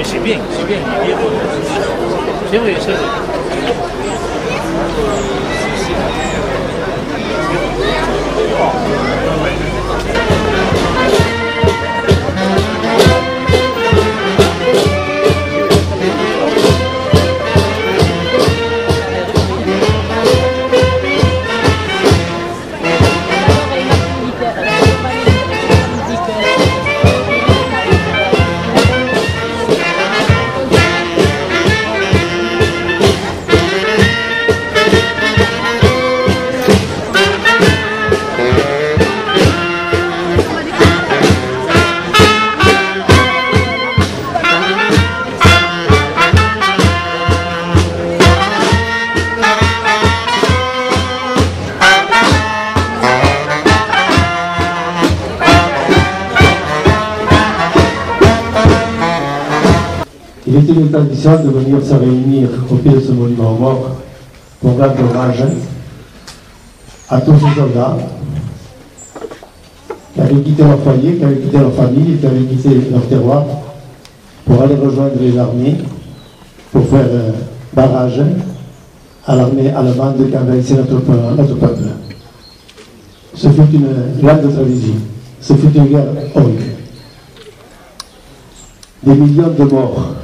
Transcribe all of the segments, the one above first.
mais c'est bien, c'est bien. C'est vrai, c'est vrai. Il était une tradition de venir se réunir au pied de ce monument mort pour rendre hommage à tous ces soldats qui avaient quitté leur foyer, qui avaient quitté leur famille, qui avaient quitté leur terroir pour aller rejoindre les armées, pour faire barrage à l'armée allemande qui envahissait notre peuple. Ce fut une grande tradition, ce fut une guerre horrible. Des millions de morts,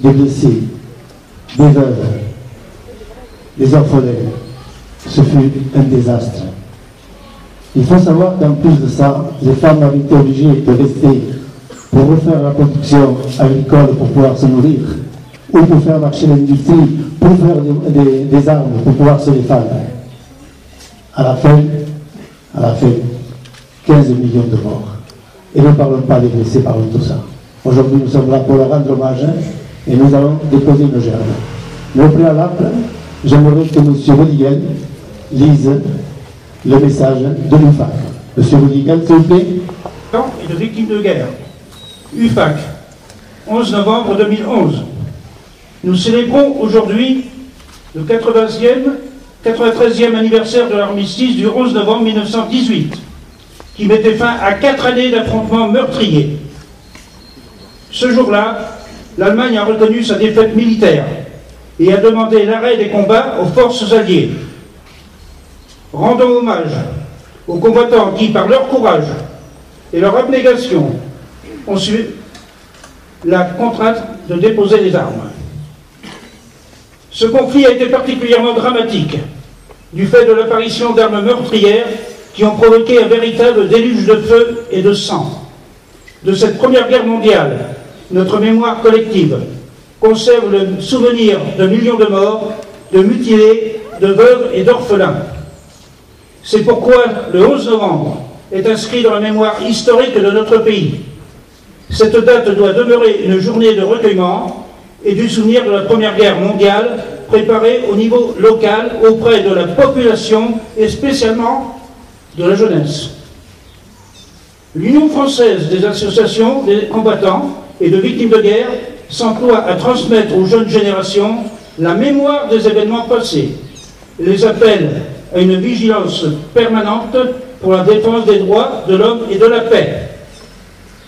des blessés, des veuves, des orphelins. Ce fut un désastre. Il faut savoir qu'en plus de ça, les femmes avaient été obligées de rester pour refaire la production agricole pour pouvoir se nourrir, ou pour faire marcher l'industrie, pour faire des armes, pour pouvoir se défendre. À la fin, 15 millions de morts. Et ne parlons pas des blessés, parlons de tout ça. Aujourd'hui, nous sommes là pour leur rendre hommage et nous allons déposer une gerbe. Mais au préalable, j'aimerais que M. Rodiguel lise le message de l'UFAC. M. Rodiguel, s'il vous plaît. Et de victimes de guerre. UFAC, 11 novembre 2011. Nous célébrons aujourd'hui le 93e anniversaire de l'armistice du 11 novembre 1918, qui mettait fin à 4 années d'affrontements meurtriers. Ce jour-là, l'Allemagne a reconnu sa défaite militaire et a demandé l'arrêt des combats aux forces alliées. Rendons hommage aux combattants qui, par leur courage et leur abnégation, ont su la contrainte de déposer les armes. Ce conflit a été particulièrement dramatique du fait de l'apparition d'armes meurtrières qui ont provoqué un véritable déluge de feu et de sang. De cette Première Guerre mondiale, notre mémoire collective conserve le souvenir de millions de morts, de mutilés, de veuves et d'orphelins. C'est pourquoi le 11 novembre est inscrit dans la mémoire historique de notre pays. Cette date doit demeurer une journée de recueillement et du souvenir de la Première Guerre mondiale préparée au niveau local auprès de la population et spécialement de la jeunesse. L'Union française des associations des combattants et de victimes de guerre s'emploie à transmettre aux jeunes générations la mémoire des événements passés et les appelle à une vigilance permanente pour la défense des droits de l'homme et de la paix.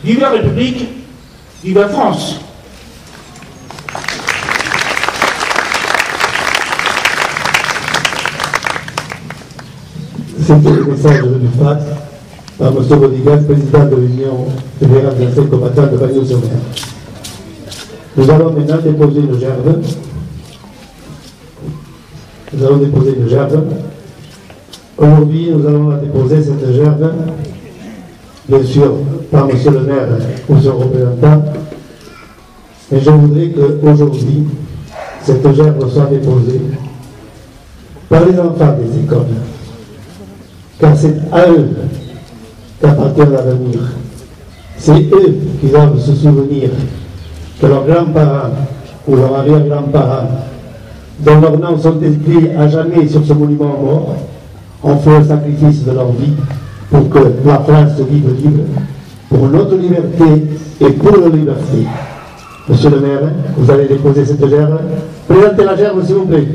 Vive la République, vive la France. C'était le message de l'UFAC par M. Rodiguel, président de l'Union fédérale des anciens combattants de Bagnols-sur-Mer. Nous allons maintenant déposer une gerbe. Aujourd'hui, nous allons la déposer, cette gerbe, bien sûr, par M. le maire ou son représentant. Mais je voudrais qu'aujourd'hui, cette gerbe soit déposée par les enfants des écoles. Car c'est à eux qu'appartient l'avenir. C'est eux qui doivent se souvenir que leurs grands-parents ou leurs arrière-grands-parents, dont leurs noms sont inscrits à jamais sur ce monument mort, ont fait le sacrifice de leur vie pour que la France vive libre, pour notre liberté et pour la liberté. Monsieur le maire, vous allez déposer cette gerbe. Présentez la gerbe, s'il vous plaît.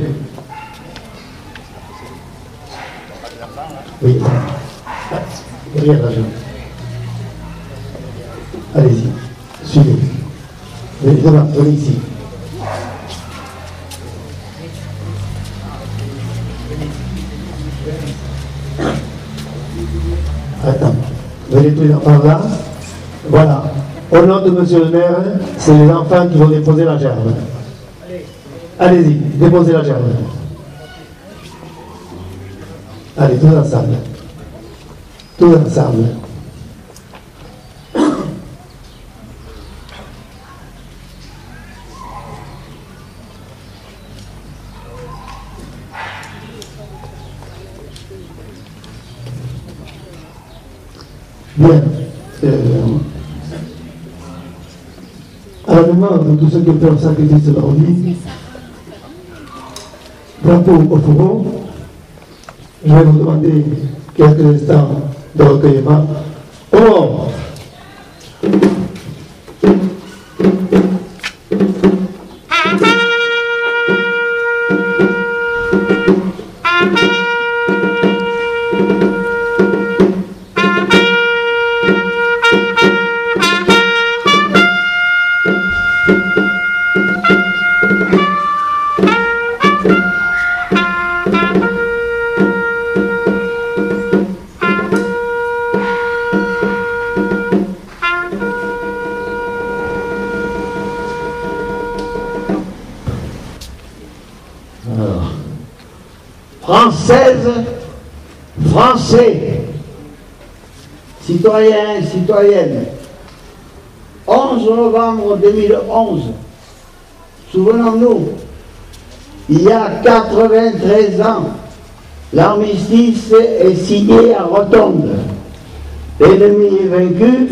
Oui. Derrière la gerbe. Allez-y, suivez. Venez ici. Attends, venez tous les enfants là. Voilà. Au nom de monsieur le maire, c'est les enfants qui vont déposer la gerbe. Allez-y, déposez la gerbe. Allez, tous ensemble. Tous ensemble. Bien. À la mémoire de tous ceux qui ont fait un sacrifice de leur vie, drapeau au fourreau, je vais vous demander quelques instants de recueillement. Oh! Françaises, Français, citoyens, citoyennes, 11 novembre 2011, souvenons-nous, il y a 93 ans, l'armistice est signé à Rotonde. L'ennemi est vaincu,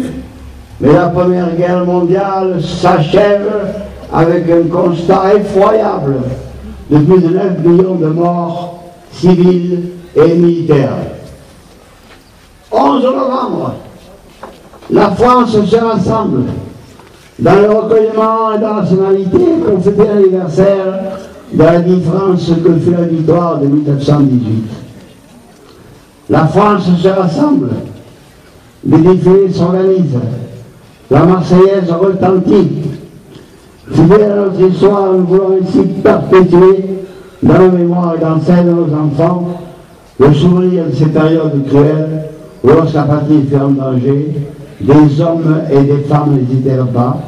mais la Première Guerre mondiale s'achève avec un constat effroyable de plus de 9 millions de morts civils et militaires. 11 novembre, la France se rassemble dans le recueillement et dans la nationalité pour fêter l'anniversaire de la différence que fut la victoire de 1918. La France se rassemble, les défilés s'organisent, la Marseillaise retentit. Fidèle à notre histoire, nous voulons ainsi perpétuer dans la mémoire et dans celle de nos enfants le souvenir de ces périodes cruelles où, lorsque la patrie fut en danger, des hommes et des femmes n'hésitèrent pas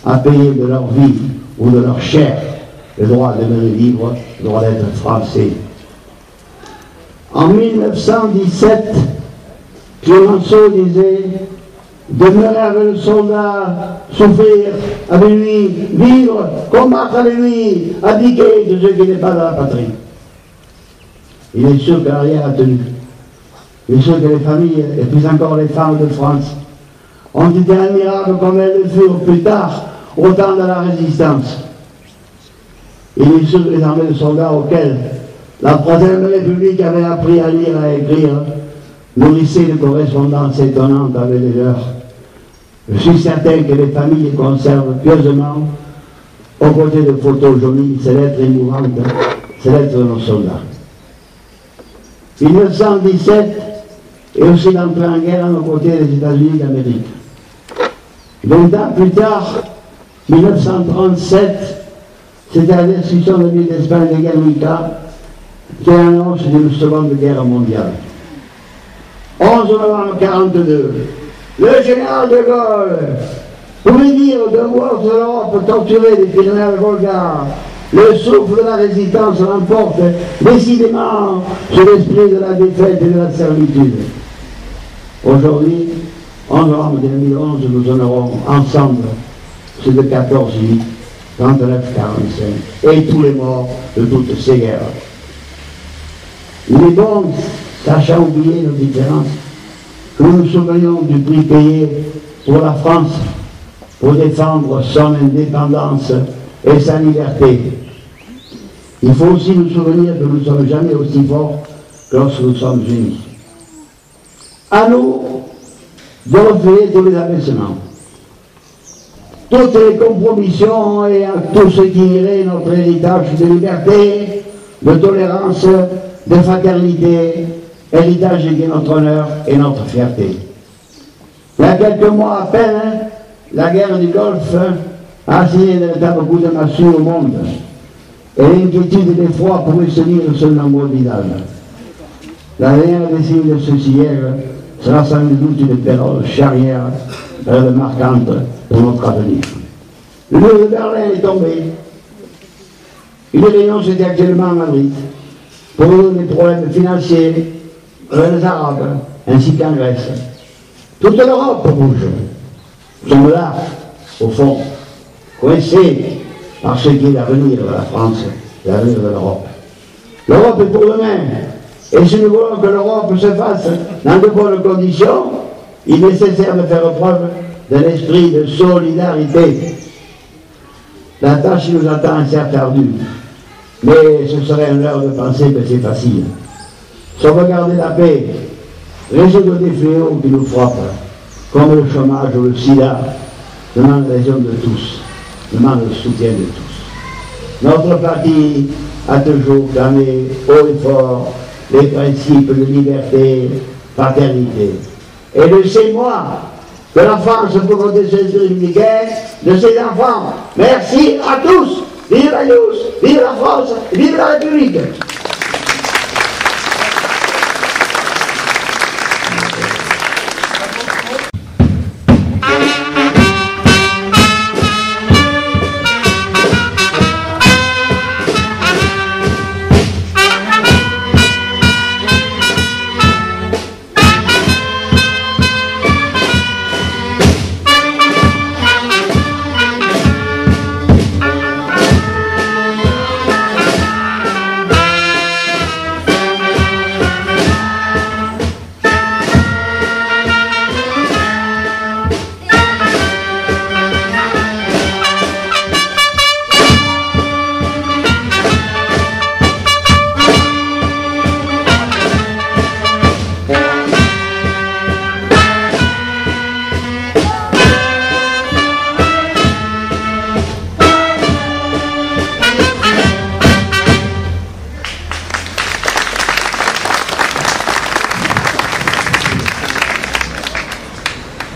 à payer de leur vie ou de leur chair le droit de demeurer libre, le droit d'être français. En 1917, Clémenceau disait « Demeurer avec le soldat, souffrir avec lui, vivre, combattre avec lui, abdiquer de ce qui n'est pas dans la patrie. » Il est sûr que l'arrière a tenu. Il est sûr que les familles, et plus encore les femmes de France, ont été admirables comme elles le furent plus tard, au temps de la résistance. Il est sûr que les armées de soldats auxquelles la Troisième République avait appris à lire et à écrire nourrissaient de correspondances étonnantes avec les leurs. Je suis certain que les familles conservent pieusement, aux côtés de photos jaunies, ces lettres émouvantes, ces lettres de nos soldats. 1917 est aussi l'entrée en guerre aux côtés des États-Unis d'Amérique. 20 ans plus tard, 1937, c'était la destruction de l'île d'Espagne de Guernica qui annonce d'une seconde guerre mondiale. 11 novembre 1942, le général de Gaulle pouvait dire de voir l'Europe torturée des Pyrénées Volga. Le souffle de la résistance l'emporte décidément sur l'esprit de la défaite et de la servitude. Aujourd'hui, 11 novembre 2011, nous honorons ensemble ceux de 14 juillet 39-45 et tous les morts de toutes ces guerres. Il est bon, sachant oublier nos différences, que nous nous souvenions du prix payé pour la France pour défendre son indépendance et sa liberté. Il faut aussi nous souvenir que nous ne sommes jamais aussi forts que lorsque nous sommes unis. À nous de refuser tous les abaissements, toutes les compromissions et à tout ce qui irait notre héritage de liberté, de tolérance, de fraternité, héritage qui est notre honneur et notre fierté. Il y a quelques mois à peine, la guerre du Golfe a assigné un véritable coup de massue au monde. Et l'inquiétude et l'effroi pourraient se lire sur le nombreux Vidal. La dernière décennie de ce siècle sera sans doute une période charnière, période marquante pour notre avenir. Le mur de Berlin est tombé. Une réunion s'était actuellement à Madrid pour résoudre les problèmes financiers avec les Arabes ainsi qu'en Grèce. Toute l'Europe bouge. Nous sommes là, au fond, coincés par ce qui est l'avenir de la France, l'avenir de l'Europe. L'Europe est pour demain. Et si nous voulons que l'Europe se fasse dans de bonnes conditions, il est nécessaire de faire preuve d'un esprit de solidarité. La tâche qui nous attend est certes ardue, mais ce serait un leurre de penser que c'est facile. Sauvegarder la paix, résoudre des fléaux qui nous frappent, comme le chômage ou le sida, demande l'adhésion de tous, demande le soutien de tous. Notre parti a toujours clamé haut et fort les principes de liberté, fraternité. Et de ces mois que la France peut compter sur les républicains, de ses enfants. Merci à tous. Vive la News, vive la France, vive la République.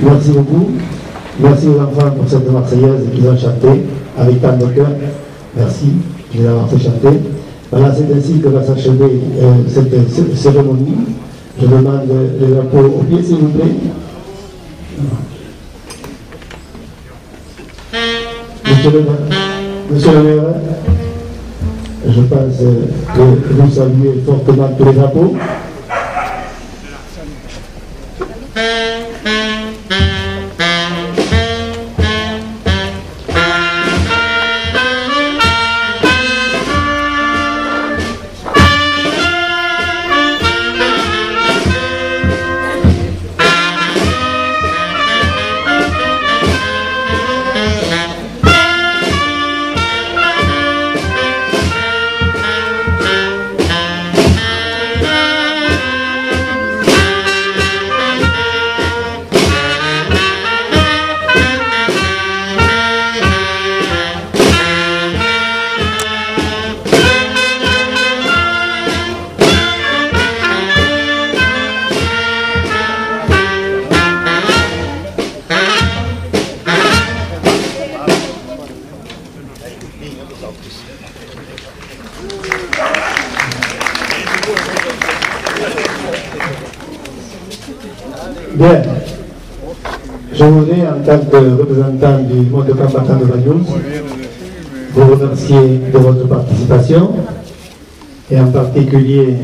Merci beaucoup. Merci aux enfants pour cette Marseillaise qu'ils ont chantée avec tant de cœur. Merci de l'avoir fait chanter. Voilà, c'est ainsi que va s'achever cette cérémonie. Je demande le drapeau au pied, s'il vous plaît. Monsieur le maire, je pense que vous saluez fortement tous les drapeaux. Bien, je voudrais, en tant que représentant du monde combattant de Bagnols, vous remercier de votre participation et en particulier